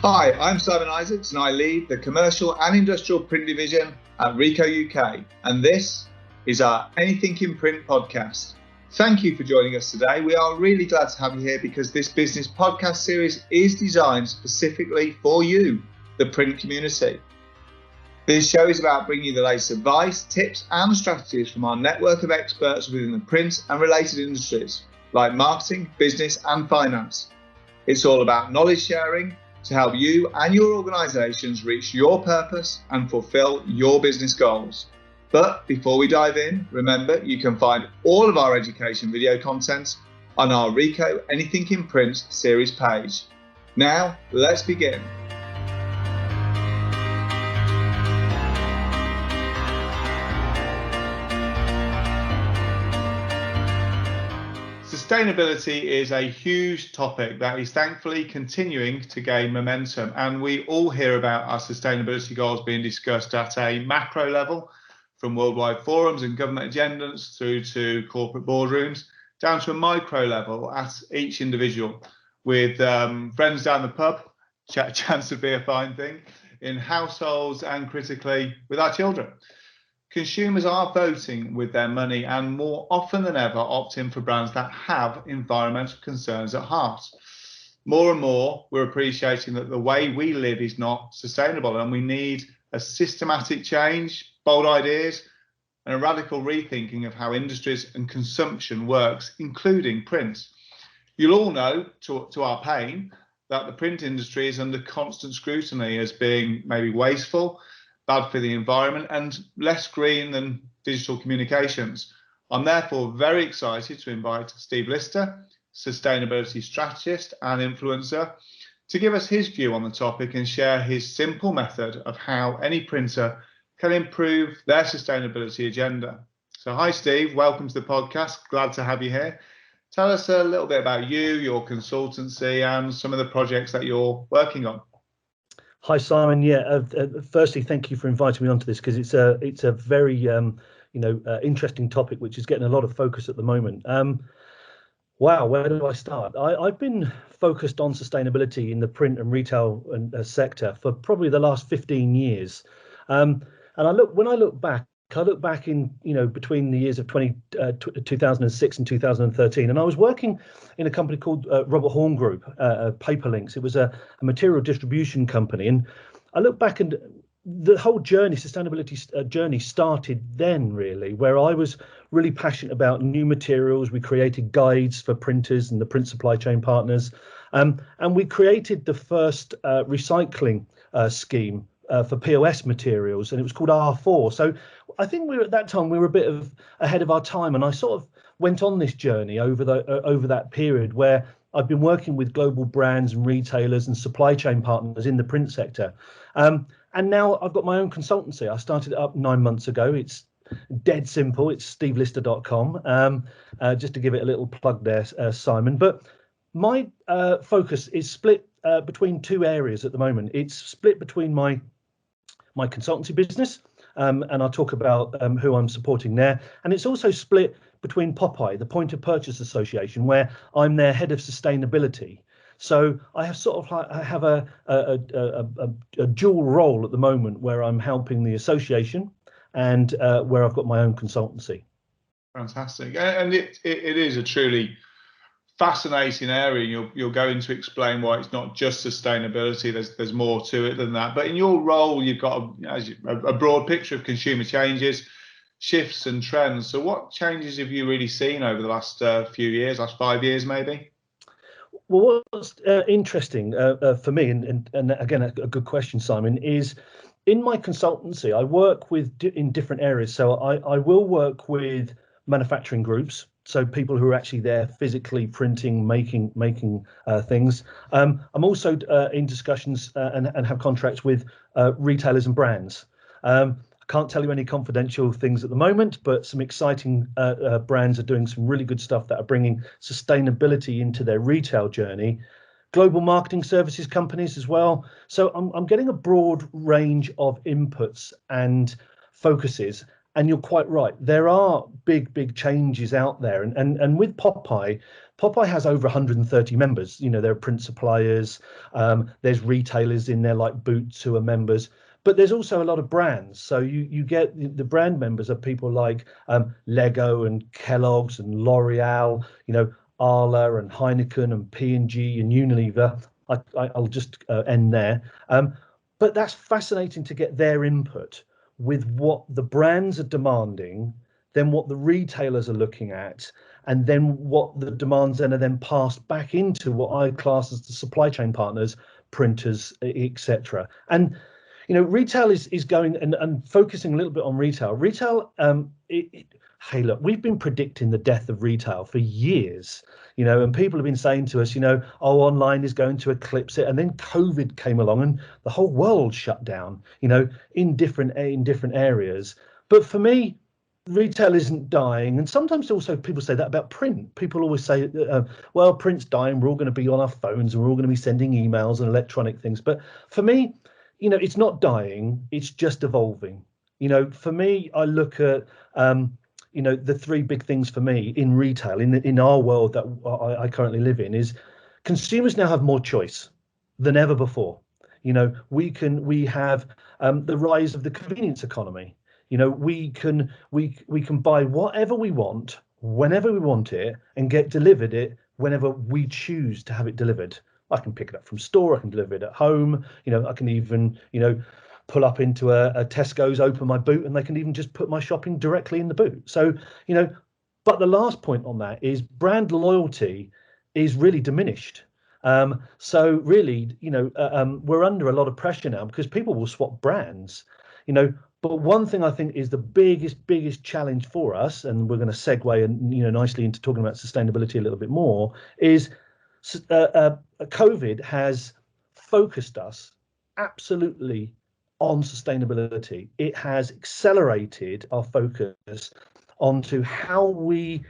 Hi, I'm Simon Isaacs and I lead the commercial and industrial print division at Ricoh UK, and this is our Anything in Print podcast. Thank you for joining us today. We are really glad to have you here because this business podcast series is designed specifically for you, the print community. This show is about bringing you the latest advice, tips and strategies from our network of experts within the print and related industries like marketing, business and finance. It's all about knowledge sharing to help you and your organisations reach your purpose and fulfil your business goals. But before we dive in, remember you can find all of our education video content on our Ricoh Anything in Print series page. Now, let's begin. Sustainability is a huge topic that is thankfully continuing to gain momentum, and we all hear about our sustainability goals being discussed at a macro level, from worldwide forums and government agendas through to corporate boardrooms, down to a micro level at each individual, with friends down the pub, chance to be a fine thing, in households and critically with our children. Consumers are voting with their money and more often than ever opting for brands that have environmental concerns at heart. More and more, we're appreciating that the way we live is not sustainable and we need a systematic change, bold ideas, and a radical rethinking of how industries and consumption works, including print. You'll all know, to our pain, that the print industry is under constant scrutiny as being maybe wasteful, bad for the environment and less green than digital communications. I'm therefore very excited to invite Steve Lister, sustainability strategist and influencer, to give us his view on the topic and share his simple method of how any printer can improve their sustainability agenda. So hi Steve, welcome to the podcast, glad to have you here. Tell us a little bit about you, your consultancy and some of the projects that you're working on. Hi Simon. Firstly, thank you for inviting me onto this because it's a very interesting topic which is getting a lot of focus at the moment. Wow, where do I start? I've been focused on sustainability in the print and retail sector for probably the last 15 years. And when I look back in, between the years of 2006 and 2013, and I was working in a company called Robert Horn Group, Paperlinks. It was a material distribution company. And I look back and the whole sustainability journey started then, really, where I was really passionate about new materials. We created guides for printers and the print supply chain partners. And we created the first recycling scheme for POS materials, and it was called R4. So I think at that time we were a bit ahead of our time, and I sort of went on this journey over that period where I've been working with global brands and retailers and supply chain partners in the print sector. And now I've got my own consultancy. I started it up 9 months ago. It's dead simple. It's stevelister.com. Just to give it a little plug there, Simon. But my focus is split between two areas at the moment. It's split between my consultancy business, and I'll talk about who I'm supporting there. And it's also split between Popeye, the Point of Purchase Association, where I'm their head of sustainability. So I have a dual role at the moment where I'm helping the association and where I've got my own consultancy. Fantastic. And it is a truly fascinating area. You're going to explain why it's not just sustainability. There's more to it than that. But in your role, you've got a broad picture of consumer changes, shifts and trends. So what changes have you really seen over the last few years, last 5 years maybe? Well, what's interesting for me, and again, a good question, Simon, is in my consultancy, I work in different areas. So I will work with manufacturing groups. So people who are actually there physically printing, making things. I'm also in discussions and have contracts with retailers and brands. I can't tell you any confidential things at the moment, but some exciting brands are doing some really good stuff that are bringing sustainability into their retail journey. Global marketing services companies as well. So I'm getting a broad range of inputs and focuses. And you're quite right. There are big changes out there. And with Popeye, Popeye has over 130 members. There are print suppliers, there's retailers in there like Boots who are members, but there's also a lot of brands. So you get the brand members are people like Lego and Kellogg's and L'Oreal, Arla and Heineken and P&G and Unilever. I'll just end there. But that's fascinating to get their input with what the brands are demanding, then what the retailers are looking at, and then what the demands then are then passed back into what I class as the supply chain partners, printers, etc. And retail is going and focusing a little bit on retail. Hey, look, we've been predicting the death of retail for years, and people have been saying to us, online is going to eclipse it. And then COVID came along and the whole world shut down, in different areas. But for me, retail isn't dying. And sometimes also people say that about print. People always say, well, print's dying. We're all going to be on our phones and we're all going to be sending emails and electronic things. But for me, it's not dying. It's just evolving. For me, I look at, the three big things for me in retail, in our world that I currently live in, is consumers now have more choice than ever before. We have the rise of the convenience economy. We can buy whatever we want, whenever we want it, and get delivered it whenever we choose to have it delivered. I can pick it up from store, I can deliver it at home, I can even, pull up into a Tesco's, open my boot, and they can even just put my shopping directly in the boot. So, but the last point on that is brand loyalty is really diminished. So really, we're under a lot of pressure now because people will swap brands, But one thing I think is the biggest challenge for us, and we're going to segue and nicely into talking about sustainability a little bit more, is COVID has focused us absolutely on sustainability. It has accelerated our focus onto how we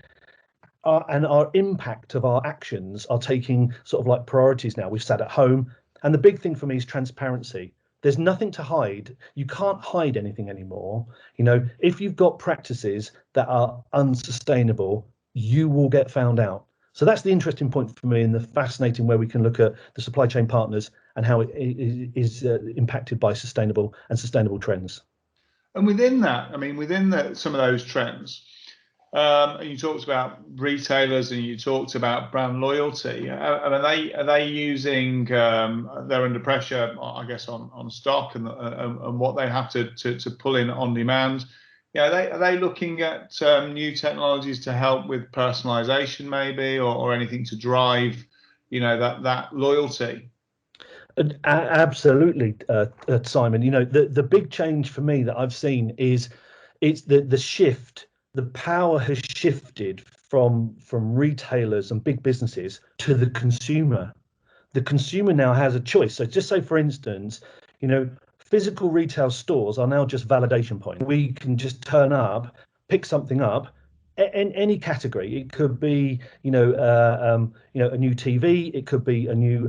are and our impact of our actions are taking sort of like priorities now. We've sat at home, and the big thing for me is transparency. There's nothing to hide. You can't hide anything anymore. If you've got practices that are unsustainable, you will get found out. So that's the interesting point for me, and the fascinating where we can look at the supply chain partners and how it is impacted by sustainable trends. And within that, some of those trends, you talked about retailers and you talked about brand loyalty. Are they using? They're under pressure, I guess, on stock and what they have to pull in on demand. Are they looking at new technologies to help with personalization, maybe, or anything to drive, that loyalty? Absolutely, Simon. The big change for me that I've seen is it's the shift. The power has shifted from retailers and big businesses to the consumer. The consumer now has a choice. So just say, for instance, physical retail stores are now just validation points. We can just turn up, pick something up in any category. It could be, a new TV. It could be a new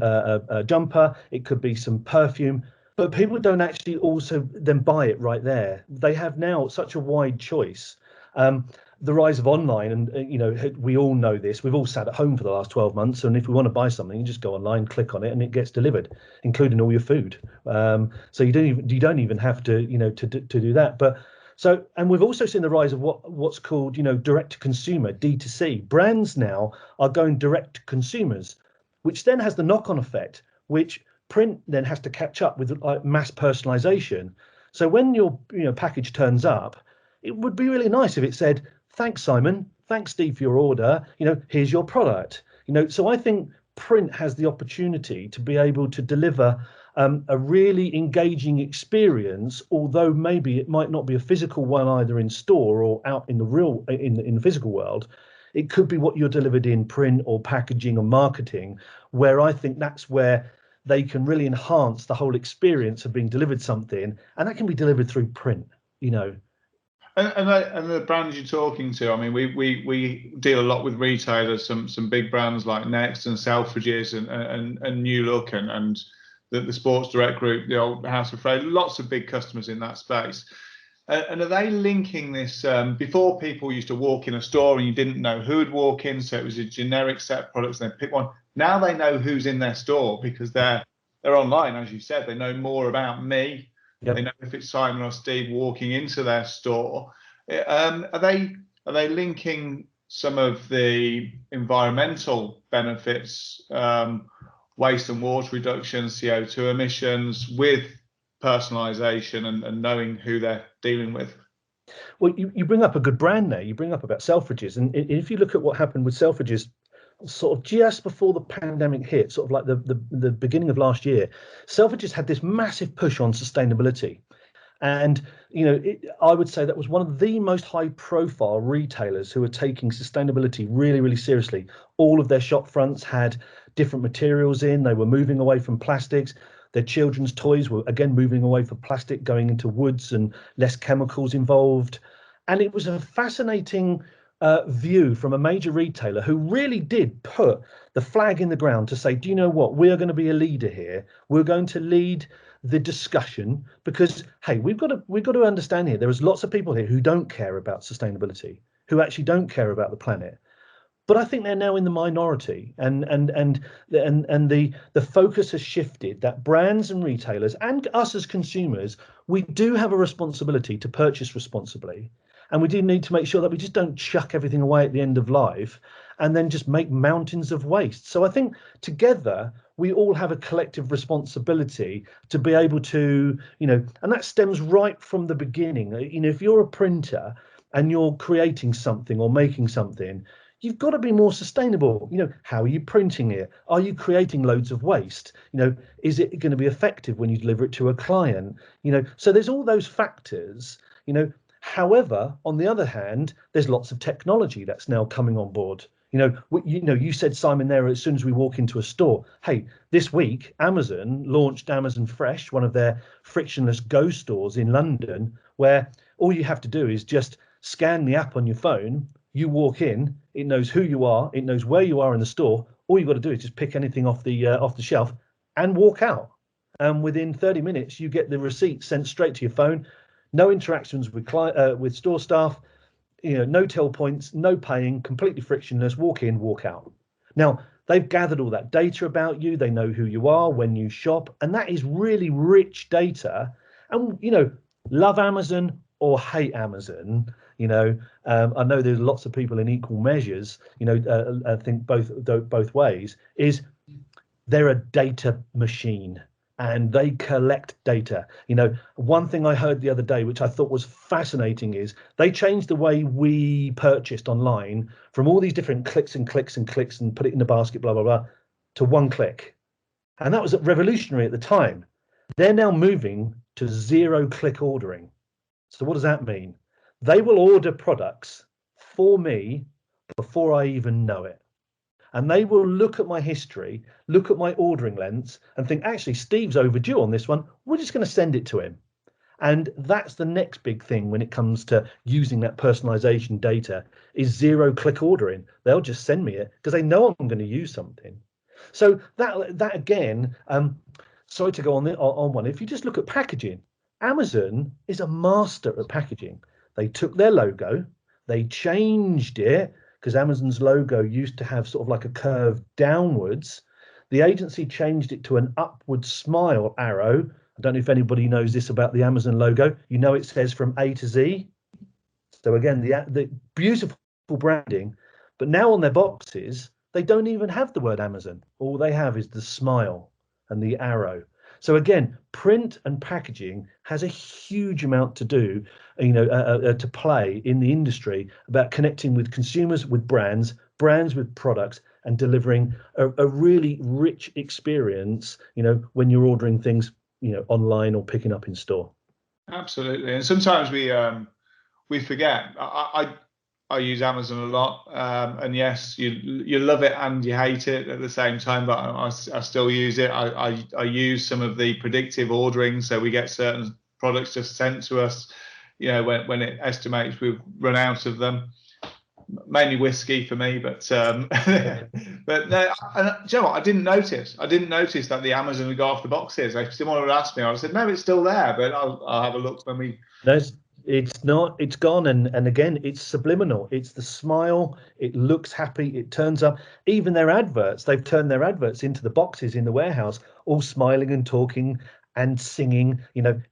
jumper. It could be some perfume. But people don't actually also then buy it right there. They have now such a wide choice. The rise of online, and we all know this. We've all sat at home for the last 12 months, and if we want to buy something, you just go online, click on it, and it gets delivered, including all your food. So you don't even have to to do that. But so, and we've also seen the rise of what's called direct to consumer, D2C. Brands now are going direct to consumers, which then has the knock-on effect, which print then has to catch up with mass personalization. So when your package turns up, it would be really nice if it said, "Thanks, Simon. Thanks, Steve, for your order. Here's your product." So I think print has the opportunity to be able to deliver a really engaging experience, although maybe it might not be a physical one either in store or out in the physical world. It could be what you're delivered in print or packaging or marketing, where I think that's where they can really enhance the whole experience of being delivered something, and that can be delivered through print. And the brands you're talking to, we deal a lot with retailers, some big brands like Next and Selfridges and New Look and the Sports Direct Group, the old House of Fraser, lots of big customers in that space. And are they linking this? Before, people used to walk in a store and you didn't know who would walk in, so it was a generic set of products and they pick one. Now they know who's in their store because they're online, as you said. They know more about me. Yep. They know if it's Simon or Steve walking into their store. Are they linking some of the environmental benefits, waste and water reduction, CO2 emissions, with personalization and knowing who they're dealing with? Well, you bring up a good brand there. You bring up about Selfridges, and if you look at what happened with Selfridges, sort of just before the pandemic hit, sort of like the beginning of last year, Selfridges had this massive push on sustainability. And, I would say that was one of the most high profile retailers who were taking sustainability really, really seriously. All of their shop fronts had different materials in. They were moving away from plastics. Their children's toys were, again, moving away from plastic, going into woods and less chemicals involved. And it was a fascinating view from a major retailer who really did put the flag in the ground to say, do you know what? We are going to be a leader here. We're going to lead the discussion because, hey, we've got to understand here. There is lots of people here who don't care about sustainability, who actually don't care about the planet. But I think they're now in the minority, and the focus has shifted. That brands and retailers and us as consumers, we do have a responsibility to purchase responsibly, and we do need to make sure that we just don't chuck everything away at the end of life and then just make mountains of waste. So I think together we all have a collective responsibility to be able to, and that stems right from the beginning. If you're a printer and you're creating something or making something, you've got to be more sustainable. How are you printing it? Are you creating loads of waste? Is it going to be effective when you deliver it to a client? So there's all those factors. However, on the other hand, there's lots of technology that's now coming on board. You said, Simon, there, as soon as we walk into a store, hey, this week Amazon launched Amazon Fresh, one of their frictionless Go stores in London, where all you have to do is just scan the app on your phone. You walk in, it knows who you are, it knows where you are in the store. All you've got to do is just pick anything off the shelf and walk out. And within 30 minutes, you get the receipt sent straight to your phone. No interactions with store staff, no till points, no paying, completely frictionless. Walk in, walk out. Now, they've gathered all that data about you. They know who you are when you shop, and that is really rich data. And love Amazon or hate Amazon. I know there's lots of people in equal measures. I think both ways. Is they're a data machine and they collect data. One thing I heard the other day, which I thought was fascinating, is they changed the way we purchased online from all these different clicks and clicks and clicks and put it in the basket, blah, blah, blah, to one click. And that was revolutionary at the time. They're now moving to 0-click ordering. So what does that mean? They will order products for me before I even know it. And they will look at my history, look at my ordering lengths and think, actually, Steve's overdue on this one. We're just going to send it to him. And that's the next big thing when it comes to using that personalization data is 0-click ordering. They'll just send me it because they know I'm going to use something. So that again, sorry to go on one. If you just look at packaging, Amazon is a master at packaging. They took their logo, they changed it, because Amazon's logo used to have sort of like a curve downwards. The agency changed it to an upward smile arrow. I don't know if anybody knows this about the Amazon logo. It says from A to Z. So again, the beautiful branding, but now on their boxes, they don't even have the word Amazon. All they have is the smile and the arrow. So again, print and packaging has a huge amount to do, to play in the industry about connecting with consumers, with brands with products, and delivering a really rich experience, when you're ordering things, online or picking up in store. Absolutely, and sometimes we forget. I use Amazon a lot, and yes, you love it and you hate it at the same time. But I still use it. I use some of the predictive ordering, so we get certain products just sent to us. When it estimates we've run out of them. Mainly whiskey for me, but but no. And, do you know what? I didn't notice that the Amazon would go off the boxes. If someone would ask me, I said no, it's still there, but I'll have a look when we. It's not, it's gone. And again, it's subliminal. It's the smile. It looks happy. It turns up. Even their adverts, they've turned their adverts into the boxes in the warehouse, all smiling and talking and singing.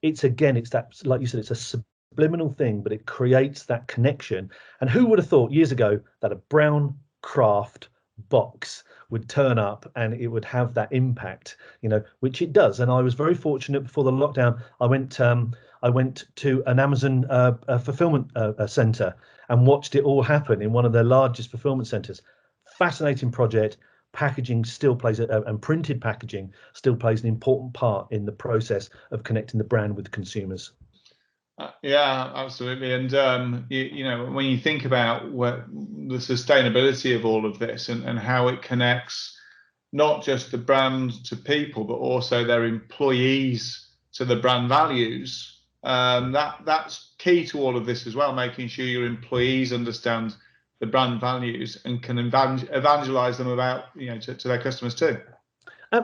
It's again, it's that, like you said, it's a subliminal thing, but it creates that connection. And who would have thought years ago that a brown craft box would turn up and it would have that impact, which it does. And I was very fortunate before the lockdown. I went to an Amazon fulfillment center and watched it all happen in one of their largest fulfillment centers. Fascinating project. Packaging still plays and printed packaging still plays an important part in the process of connecting the brand with consumers. Yeah, absolutely. And when you think about the sustainability of all of this and how it connects not just the brand to people, but also their employees to the brand values, that's key to all of this as well, making sure your employees understand the brand values and can evangelize them about, to their customers too.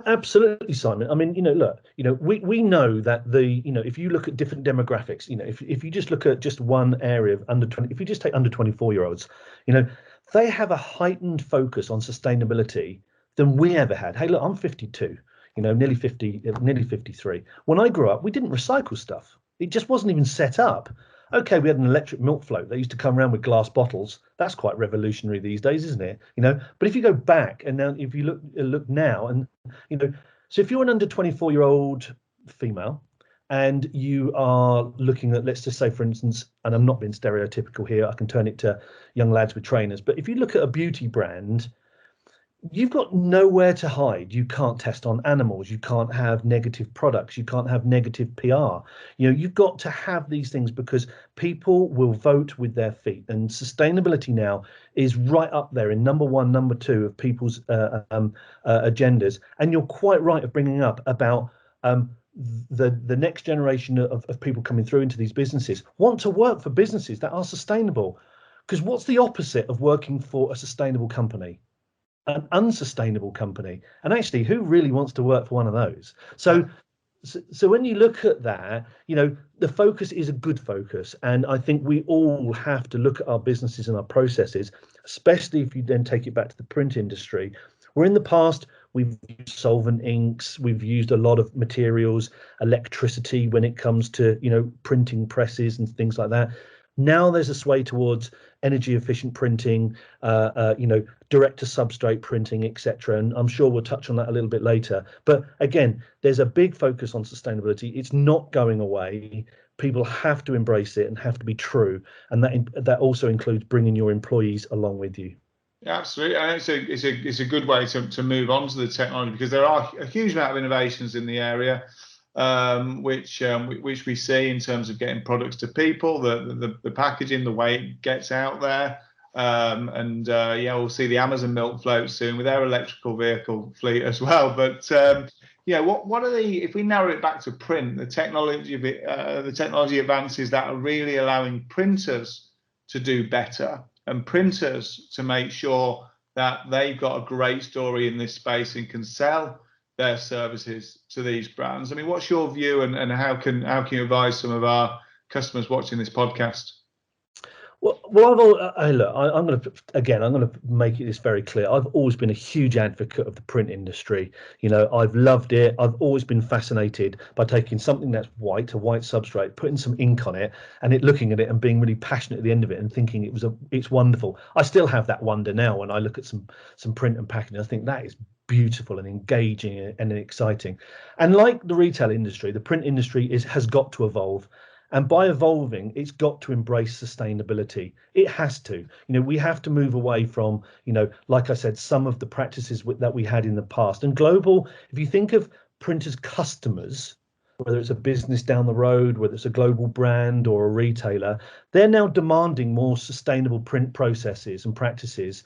Absolutely, Simon. I mean, look, we know that if you look at different demographics, if you just look at just one area of under 20, if you just take under 24-year-olds, they have a heightened focus on sustainability than we ever had. Hey, look, I'm 52, nearly 50, nearly 53. When I grew up, we didn't recycle stuff. It just wasn't even set up. Okay, we had an electric milk float. They used to come around with glass bottles. That's quite revolutionary these days, isn't it? But if you go back and now, if you look now, and so if you're an under 24-year-old female and you are looking at, let's just say, for instance, and I'm not being stereotypical here, I can turn it to young lads with trainers, but if you look at a beauty brand, you've got nowhere to hide. You can't test on animals. You can't have negative products. You can't have negative PR. You've got to have these things because people will vote with their feet. And sustainability now is right up there in number one, number two of people's agendas. And you're quite right of bringing up about the next generation of people coming through into these businesses want to work for businesses that are sustainable. Because what's the opposite of working for a sustainable company? An unsustainable company. And actually, who really wants to work for one of those? So when you look at that, the focus is a good focus. And I think we all have to look at our businesses and our processes, especially if you then take it back to the print industry, where in the past we've used solvent inks, we've used a lot of materials, electricity when it comes to, printing presses and things like that. Now there's a sway towards energy efficient printing, direct to substrate printing, etc. And I'm sure we'll touch on that a little bit later. But again, there's a big focus on sustainability. It's not going away. People have to embrace it and have to be true. And that also includes bringing your employees along with you. Yeah, absolutely. And it's a good way to move on to the technology, because there are a huge amount of innovations in the area. Which we see in terms of getting products to people, the packaging, the way it gets out there, we'll see the Amazon milk float soon with their electrical vehicle fleet as well. But what are if we narrow it back to print, the technology advances that are really allowing printers to do better and printers to make sure that they've got a great story in this space and can sell their services to these brands. I mean, what's your view, and how can you advise some of our customers watching this podcast? Well, I'm going to make this very clear. I've always been a huge advocate of the print industry. I've loved it. I've always been fascinated by taking something that's white, a white substrate, putting some ink on it, and looking at it and being really passionate at the end of it and thinking it's wonderful. I still have that wonder now when I look at some print and packaging. I think that is beautiful and engaging and exciting. And like the retail industry, the print industry has got to evolve. And by evolving, it's got to embrace sustainability. It has to. We have to move away from, like I said, some of the practices that we had in the past. And global, if you think of printers' customers, whether it's a business down the road, whether it's a global brand or a retailer, they're now demanding more sustainable print processes and practices.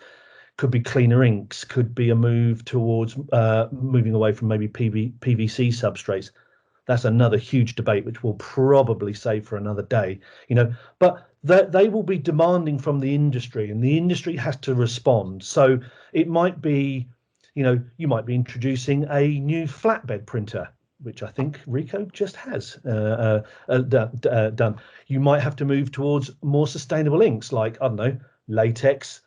Could be cleaner inks, could be a move towards moving away from maybe PVC substrates. That's another huge debate, which we'll probably save for another day, but they will be demanding from the industry, and the industry has to respond. So it might be, you might be introducing a new flatbed printer. which I think Ricoh just has done. You might have to move towards more sustainable inks, like, I don't know, latex.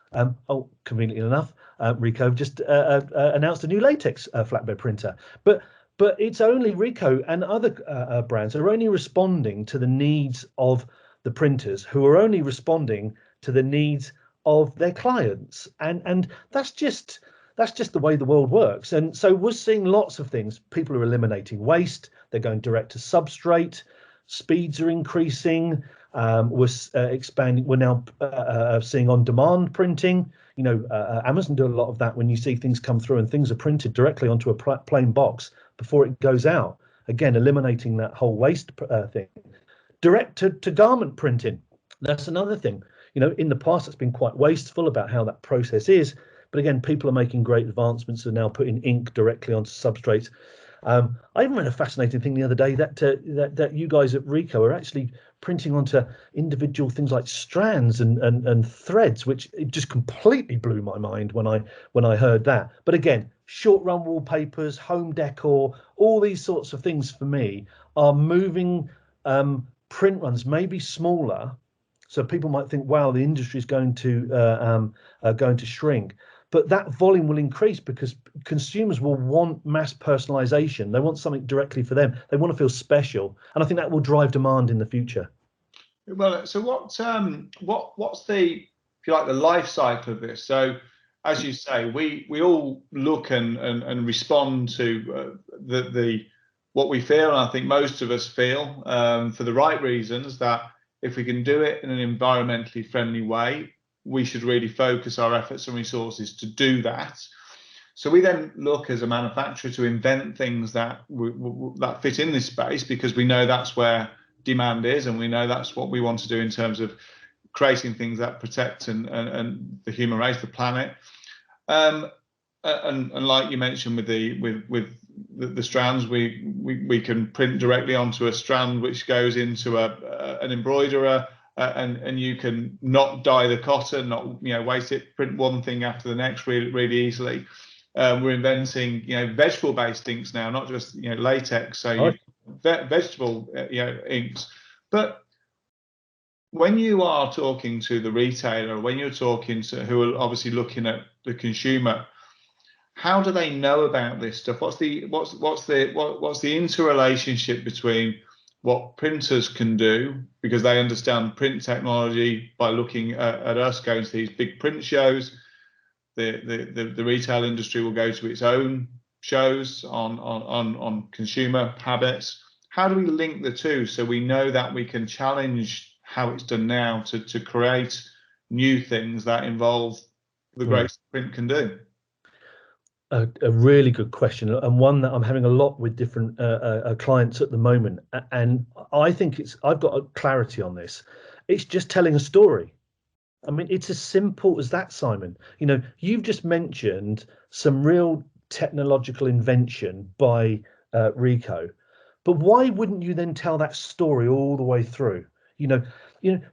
Conveniently enough, Ricoh just announced a new latex flatbed printer. But it's only Ricoh and other brands are only responding to the needs of the printers, who are only responding to the needs of their clients, and that's just the way the world works. And so we're seeing lots of things. People are eliminating waste. They're going direct to substrate. Speeds are increasing. We're expanding. We're now seeing on-demand printing. Amazon do a lot of that. When you see things come through and things are printed directly onto a plain box before it goes out, again eliminating that whole waste thing. Direct to garment printing. That's another thing. In the past, it's been quite wasteful about how that process is. But again, people are making great advancements and now putting ink directly onto substrates. I even read a fascinating thing the other day that you guys at Ricoh are actually printing onto individual things like strands and threads, which it just completely blew my mind when I heard that. But again, short run wallpapers, home decor, all these sorts of things for me are moving print runs maybe smaller. So people might think, wow, the industry is going to shrink. But that volume will increase because consumers will want mass personalization. They want something directly for them. They want to feel special. And I think that will drive demand in the future. Well, so what's the, if you like, the life cycle of this? So as you say, we all look and respond to the what we feel, and I think most of us feel for the right reasons, that if we can do it in an environmentally friendly way, we should really focus our efforts and resources to do that. So we then look as a manufacturer to invent things that that fit in this space, because we know that's where demand is, and we know that's what we want to do in terms of creating things that protect and the human race, the planet. And like you mentioned with the strands, we can print directly onto a strand which goes into an embroiderer, and you can not dye the cotton, not waste it, print one thing after the next really easily. We're inventing vegetable based inks now, not just latex. So vegetable inks. But when you are talking to the retailer, when you're talking to who are obviously looking at the consumer, how do they know about this stuff? What's the interrelationship between what printers can do, because they understand print technology by looking at us going to these big print shows? The retail industry will go to its own shows on consumer habits. How do we link the two so we know that we can challenge how it's done now to create new things that involve the great print can do? A really good question, and one that I'm having a lot with different clients at the moment. And I think I've got a clarity on this. It's just telling a story. I mean, it's as simple as that, Simon. You've just mentioned some real technological invention by Ricoh, but why wouldn't you then tell that story all the way through?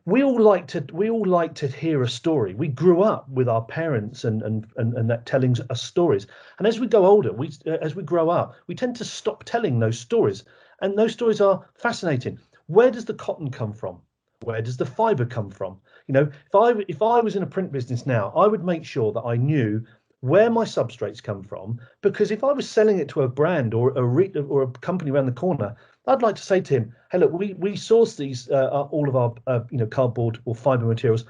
We all like to hear a story. We grew up with our parents and that telling us stories. And as we go older, as we grow up, we tend to stop telling those stories. And those stories are fascinating. Where does the cotton come from? Where does the fiber come from? If I was in a print business now, I would make sure that I knew where my substrates come from, because if I was selling it to a brand or a company around the corner, I'd like to say to him, hey, look, we source these all of our cardboard or fiber materials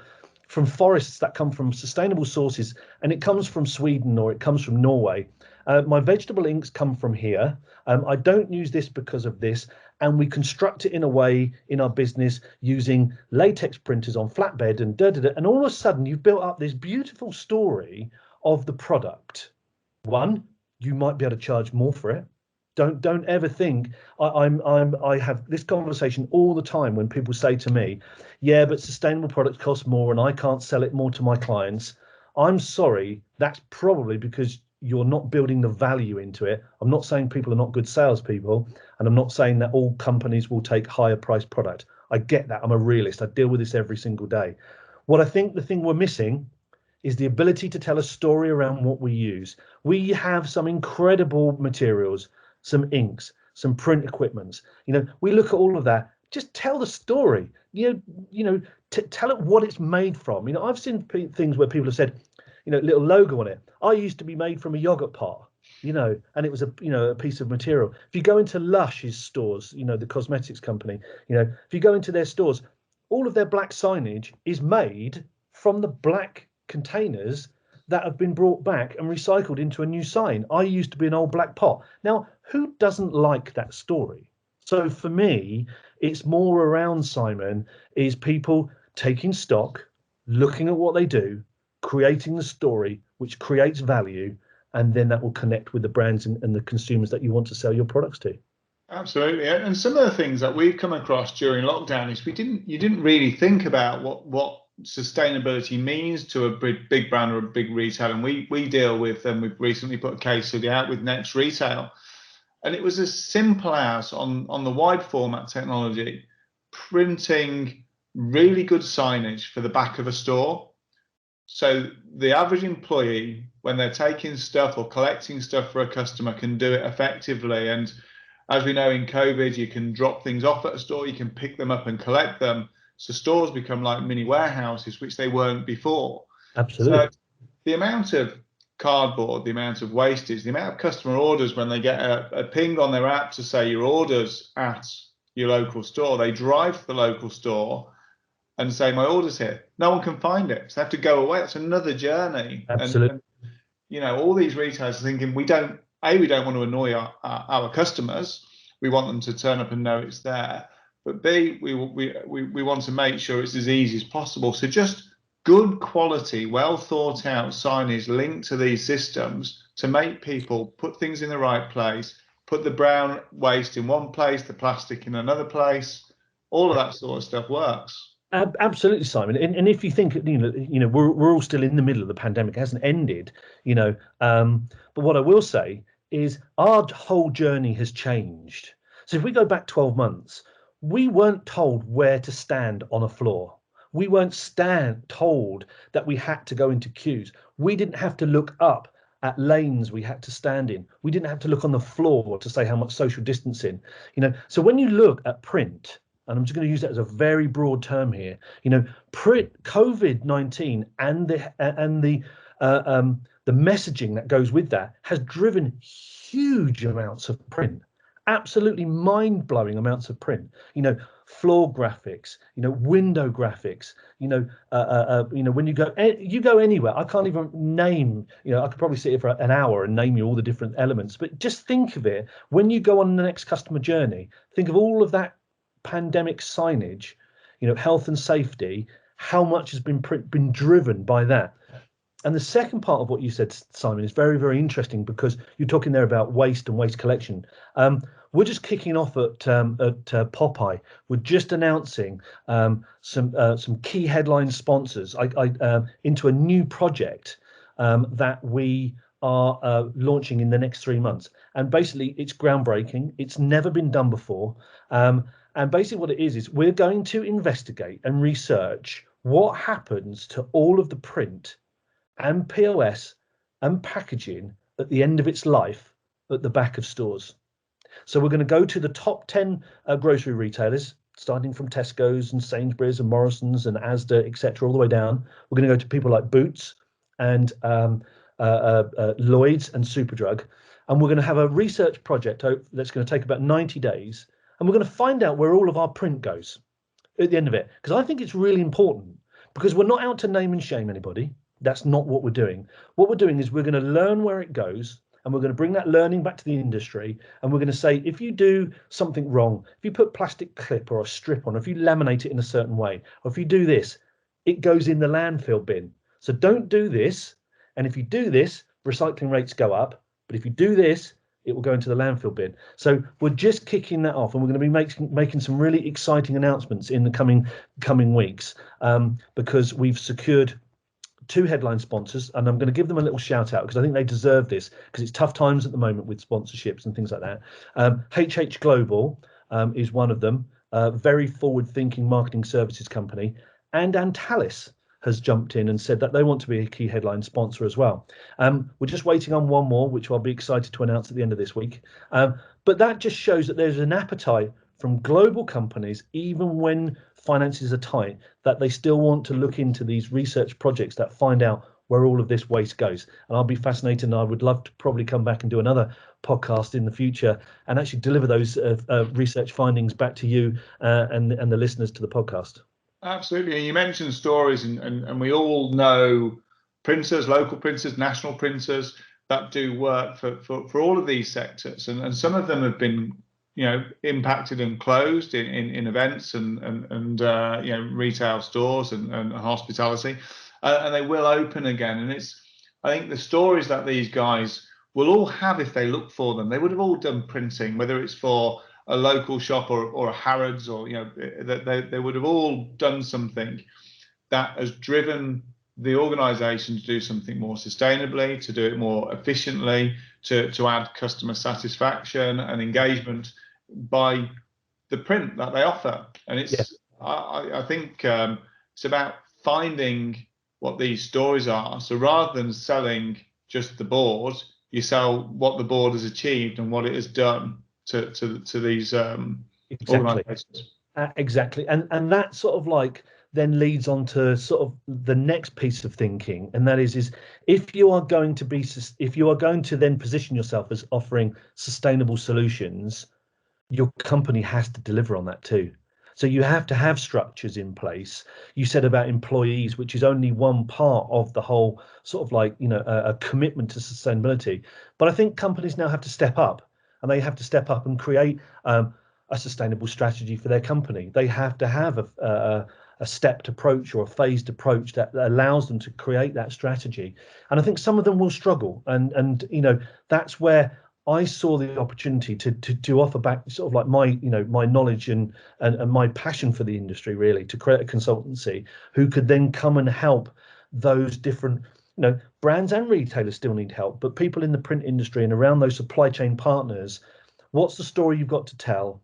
from forests that come from sustainable sources, and it comes from Sweden or it comes from Norway. My vegetable inks come from here. I don't use this because of this, and we construct it in a way in our business using latex printers on flatbed and and all of a sudden you've built up this beautiful story of the product. One, you might be able to charge more for it. Don't ever think I have this conversation all the time when people say to me, yeah, but sustainable products cost more and I can't sell it more to my clients. I'm sorry, that's probably because you're not building the value into it. I'm not saying people are not good salespeople, and I'm not saying that all companies will take higher priced product. I get that. I'm a realist. I deal with this every single day. What I think the thing we're missing is the ability to tell a story around what we use. We have some incredible materials, some inks, some print equipment. We look at all of that. Just tell the story. Tell it what it's made from. I've seen things where people have said, little logo on it. I used to be made from a yogurt pot. And it was a piece of material. If you go into Lush's stores, the cosmetics company, if you go into their stores, all of their black signage is made from the black containers that have been brought back and recycled into a new sign. I used to be an old black pot. Now, who doesn't like that story? So for me, it's more around, Simon, is people taking stock, looking at what they do, creating the story, which creates value, and then that will connect with the brands and the consumers that you want to sell your products to. Absolutely. And some of the things that we've come across during lockdown is you didn't really think about what sustainability means to a big brand or a big retailer. And we deal with, and we've recently put a case study out with Next Retail. And it was as simple as on the wide format technology, printing really good signage for the back of a store. So the average employee, when they're taking stuff or collecting stuff for a customer, can do it effectively. And as we know, in COVID, you can drop things off at a store, you can pick them up and collect them. So stores become like mini warehouses, which they weren't before. Absolutely. So the amount of cardboard, the amount of wastage, the amount of customer orders when they get a ping on their app to say your order's at your local store, they drive to the local store and say my order's here. No one can find it. So they have to go away. It's another journey. Absolutely. And all these retailers are thinking we don't want to annoy our customers. We want them to turn up and know it's there. But B, we want to make sure it's as easy as possible. So just good quality, well thought out signage linked to these systems to make people put things in the right place, put the brown waste in one place, the plastic in another place. All of that sort of stuff works. Absolutely, Simon. And if you think, we're all still in the middle of the pandemic. It hasn't ended, but what I will say is our whole journey has changed. So if we go back 12 months, we weren't told where to stand on a floor. We weren't told that we had to go into queues. We didn't have to look up at lanes we had to stand in. We didn't have to look on the floor to say how much social distancing, So when you look at print, and I'm just going to use that as a very broad term here, COVID-19 and the messaging that goes with that has driven huge amounts of print, absolutely mind-blowing amounts of print. Floor graphics, window graphics. When you go anywhere, I can't even name. I could probably sit here for an hour and name you all the different elements. But just think of it when you go on the next customer journey. Think of all of that pandemic signage, health and safety, how much has been driven by that. And the second part of what you said, Simon, is very, very interesting because you're talking there about waste and waste collection. We're just kicking off at Popeye. We're just announcing some key headline sponsors into a new project that we are launching in the next 3 months. And basically, it's groundbreaking. It's never been done before. And basically what it is we're going to investigate and research what happens to all of the print and POS and packaging at the end of its life at the back of stores. So we're going to go to the top 10 grocery retailers, starting from Tesco's and Sainsbury's and Morrison's and Asda, etc., all the way down. We're going to go to people like Boots and Lloyd's and Superdrug. And we're going to have a research project that's going to take about 90 days. And we're going to find out where all of our print goes at the end of it. Because I think it's really important, because we're not out to name and shame anybody. That's not what we're doing. What we're doing is we're going to learn where it goes, and we're going to bring that learning back to the industry. And we're going to say, if you do something wrong, if you put plastic clip or a strip on, if you laminate it in a certain way, or if you do this, it goes in the landfill bin. So don't do this. And if you do this, recycling rates go up. But if you do this, it will go into the landfill bin. So we're just kicking that off, and we're going to be making some really exciting announcements in the coming weeks, because we've secured 2 headline sponsors, and I'm going to give them a little shout out because I think they deserve this, because it's tough times at the moment with sponsorships and things like that. HH Global is one of them, very forward-thinking marketing services company, and Antalis. has jumped in and said that they want to be a key headline sponsor as well. We're just waiting on one more, which I'll be excited to announce at the end of this week. But that just shows that there's an appetite from global companies, even when finances are tight, that they still want to look into these research projects that find out where all of this waste goes. And I'll be fascinated, and I would love to probably come back and do another podcast in the future and actually deliver those research findings back to you and the listeners to the podcast. Absolutely. And you mentioned stories, and we all know printers, local printers, national printers that do work for all of these sectors. And some of them have been, impacted and closed in events and retail stores and hospitality. And they will open again. And I think the stories that these guys will all have, if they look for them, they would have all done printing, whether it's for a local shop or a Harrods, or that they would have all done something that has driven the organisation to do something more sustainably, to do it more efficiently, to add customer satisfaction and engagement by the print that they offer. And I think it's about finding what these stories are. So rather than selling just the board, you sell what the board has achieved and what it has done to these organizations. Exactly. And that sort of like then leads on to sort of the next piece of thinking, and that is if you are going to then position yourself as offering sustainable solutions, your company has to deliver on that too. So you have to have structures in place. You said about employees, which is only one part of the whole sort of like, a commitment to sustainability. But I think companies now have to step up, and they have to step up and create a sustainable strategy for their company. They have to have a stepped approach or a phased approach that allows them to create that strategy. And I think some of them will struggle. And that's where I saw the opportunity to offer back sort of like my knowledge and my passion for the industry, really, to create a consultancy who could then come and help those different, brands and retailers still need help, but people in the print industry and around those supply chain partners. What's the story you've got to tell?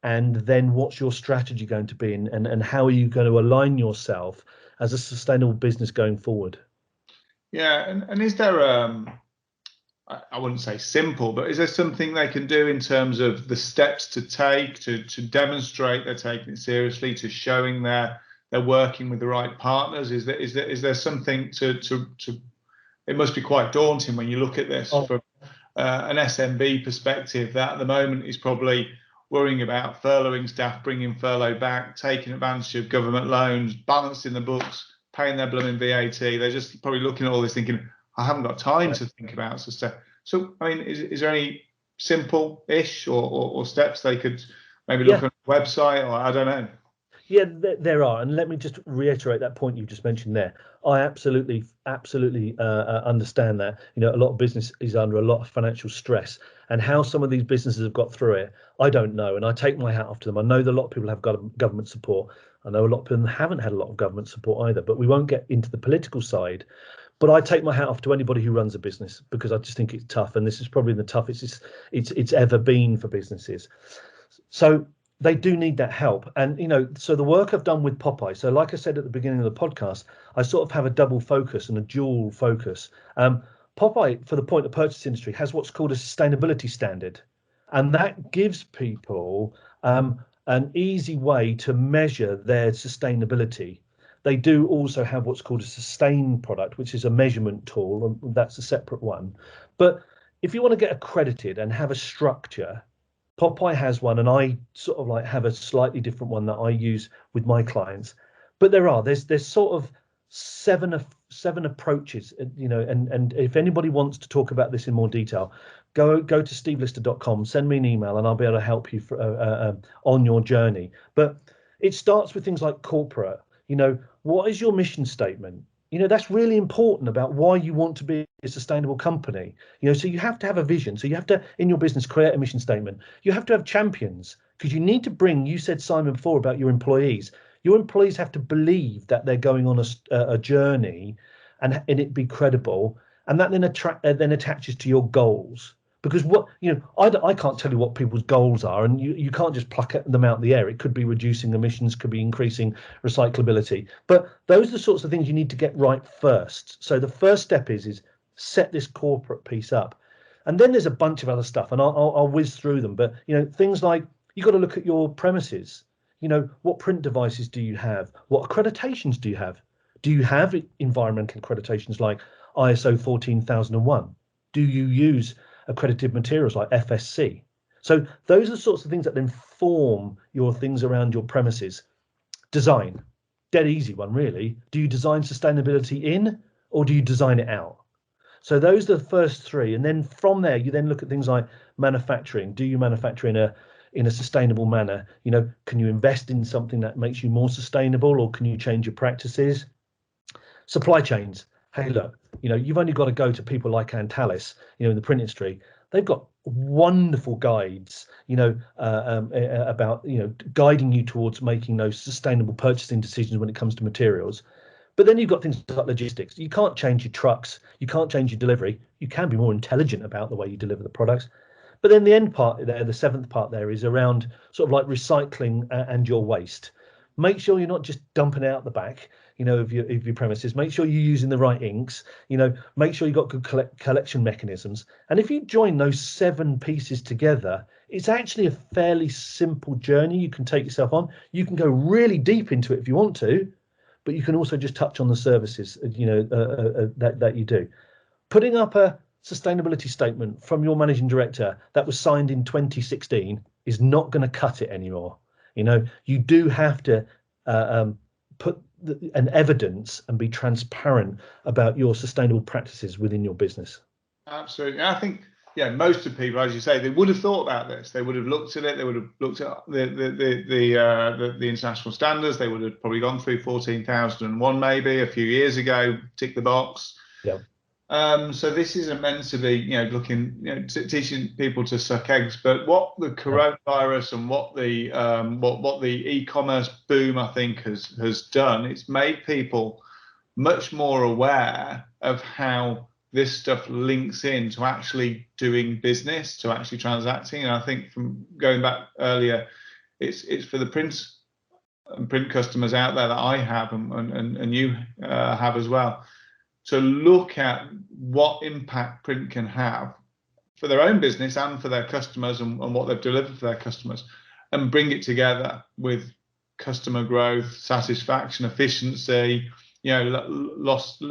And then what's your strategy going to be, and how are you going to align yourself as a sustainable business going forward? Yeah, and is there I wouldn't say simple, but is there something they can do in terms of the steps to take to demonstrate they're taking it seriously, to showing they're working with the right partners? Is there something to it must be quite daunting when you look at this from an SMB perspective, that at the moment is probably worrying about furloughing staff, bringing furlough back, taking advantage of government loans, balancing the books, paying their blooming VAT. They're just probably looking at all this thinking, I haven't got time to think about stuff. So, I mean, is there any simple-ish or steps they could maybe look on the website, or I don't know? Yeah, there are. And let me just reiterate that point you just mentioned there. I absolutely understand that. A lot of business is under a lot of financial stress, and how some of these businesses have got through it, I don't know. And I take my hat off to them. I know that a lot of people have got government support. I know a lot of people haven't had a lot of government support either, but we won't get into the political side. But I take my hat off to anybody who runs a business, because I just think it's tough. And this is probably the toughest it's ever been for businesses. So they do need that help. And, so the work I've done with Popeye, so like I said at the beginning of the podcast, I sort of have a double focus and a dual focus. Popeye, for the point of purchase industry, has what's called a sustainability standard. And that gives people an easy way to measure their sustainability. They do also have what's called a sustain product, which is a measurement tool, and that's a separate one. But if you want to get accredited and have a structure, Popeye has one, and I sort of like have a slightly different one that I use with my clients. But there's sort of seven approaches, and if anybody wants to talk about this in more detail, go to stevelister.com, send me an email, and I'll be able to help you on your journey. But it starts with things like corporate. What is your mission statement? That's really important about why you want to be a sustainable company. So you have to have a vision. So you have to, in your business, create a mission statement. You have to have champions, because you need to bring, you said, Simon, before about your employees. Your employees have to believe that they're going on a journey, and it be credible. And that then attaches to your goals. Because I can't tell you what people's goals are, and you can't just pluck them out of the air. It could be reducing emissions, could be increasing recyclability, but those are the sorts of things you need to get right first. So the first step is set this corporate piece up, and then there's a bunch of other stuff, and I'll whiz through them. But things like, you've got to look at your premises. What print devices do you have? What accreditations do you have? Do you have environmental accreditations like ISO 14001? Do you use accredited materials like FSC? So those are the sorts of things that then form your things around your premises. Design, dead easy one really. Do you design sustainability in, or do you design it out? So those are the first three, and then from there you then look at things like manufacturing. Do you manufacture in a sustainable manner? Can you invest in something that makes you more sustainable, or can you change your practices? Supply chains. Hey, look, you've only got to go to people like Antalis, in the print industry. They've got wonderful guides, about, guiding you towards making those sustainable purchasing decisions when it comes to materials. But then you've got things like logistics. You can't change your trucks. You can't change your delivery. You can be more intelligent about the way you deliver the products. But then the end part there, the seventh part there, is around sort of like recycling and your waste. Make sure you're not just dumping it out the back, of your premises. Make sure you're using the right inks. Make sure you've got good collection mechanisms. And if you join those 7 pieces together, it's actually a fairly simple journey you can take yourself on. You can go really deep into it if you want to, but you can also just touch on the services, that you do. Putting up a sustainability statement from your managing director that was signed in 2016 is not going to cut it anymore. You do have to put an evidence and be transparent about your sustainable practices within your business. Absolutely. I think, most of the people, as you say, they would have thought about this. They would have looked at it. They would have looked at the international standards. They would have probably gone through 14001 maybe a few years ago, tick the box. Yeah. So this isn't meant to be, teaching people to suck eggs. But what the coronavirus and what the e-commerce boom, I think, has done, it's made people much more aware of how this stuff links in to actually doing business, to actually transacting. And I think, from going back earlier, it's for the print customers out there that I have and you have as well, to look at what impact print can have for their own business and for their customers, and what they've delivered for their customers, and bring it together with customer growth, satisfaction, efficiency, loss,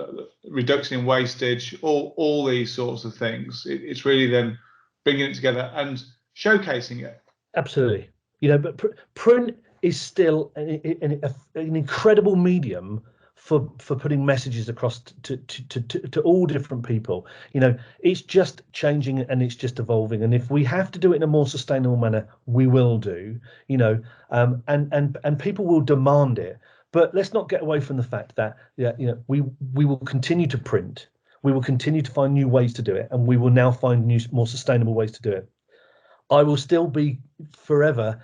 reduction in wastage, all these sorts of things. It's really then bringing it together and showcasing it. Absolutely. But print is still an incredible medium for putting messages across to all different people. It's just changing and it's just evolving. And if we have to do it in a more sustainable manner, we will do, and people will demand it. But let's not get away from the fact that we will continue to print. We will continue to find new ways to do it, and we will now find new, more sustainable ways to do it. I will still be forever,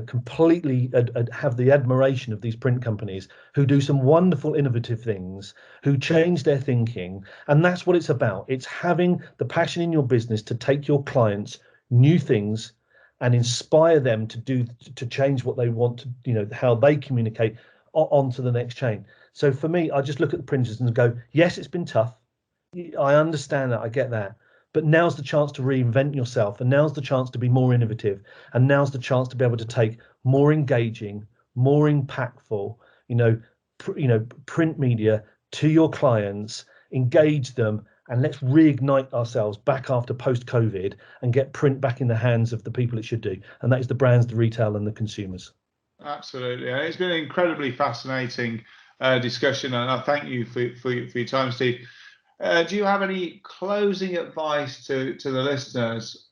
completely have the admiration of these print companies who do some wonderful, innovative things, who change their thinking. And that's what it's about. It's having the passion in your business to take your clients new things and inspire them to change what they want to, how they communicate onto the next chain. So for me, I just look at the printers and go, yes, it's been tough. I understand that. I get that. But now's the chance to reinvent yourself, and now's the chance to be more innovative, and now's the chance to be able to take more engaging, more impactful, print media to your clients, engage them, and let's reignite ourselves back after post-COVID and get print back in the hands of the people it should do, and that is the brands, the retail, and the consumers. Absolutely, and it's been an incredibly fascinating discussion, and I thank you for your time, Steve. Do you have any closing advice to the listeners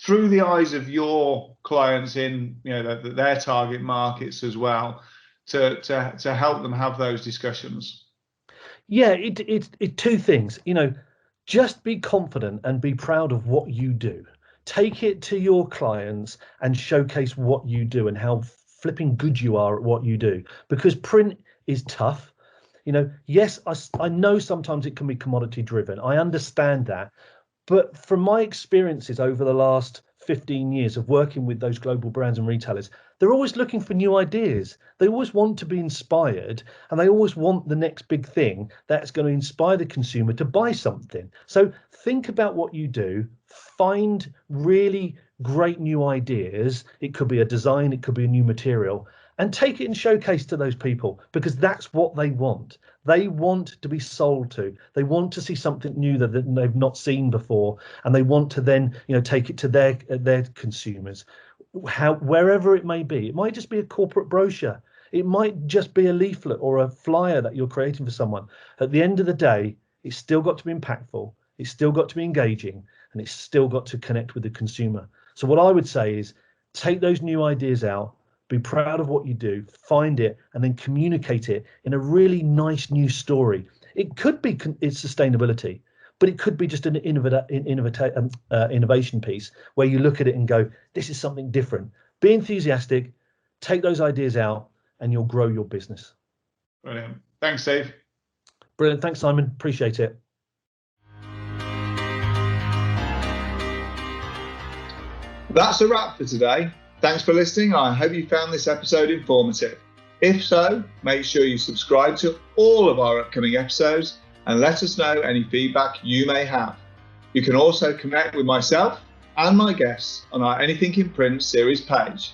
through the eyes of your clients in their target markets as well, to help them have those discussions? Yeah, it's 2 things. Just be confident and be proud of what you do. Take it to your clients and showcase what you do and how flipping good you are at what you do, because print is tough. Yes, I know sometimes it can be commodity driven. I understand that. But from my experiences over the last 15 years of working with those global brands and retailers, they're always looking for new ideas. They always want to be inspired, and they always want the next big thing that's going to inspire the consumer to buy something. So think about what you do, find really great new ideas. It could be a design, it could be a new material, and take it and showcase to those people, because that's what they want. They want to be sold to. They want to see something new that they've not seen before, and they want to then, take it to their consumers, wherever it may be. It might just be a corporate brochure. It might just be a leaflet or a flyer that you're creating for someone. At the end of the day, it's still got to be impactful. It's still got to be engaging, and it's still got to connect with the consumer. So what I would say is take those new ideas out, be proud of what you do, find it, and then communicate it in a really nice new story. It could be it's sustainability, but it could be just an innovation piece where you look at it and go, this is something different. Be enthusiastic, take those ideas out, and you'll grow your business. Brilliant. Thanks, Steve. Brilliant. Thanks, Simon. Appreciate it. That's a wrap for today. Thanks for listening. I hope you found this episode informative. If so, make sure you subscribe to all of our upcoming episodes and let us know any feedback you may have. You can also connect with myself and my guests on our Anything in Print series page.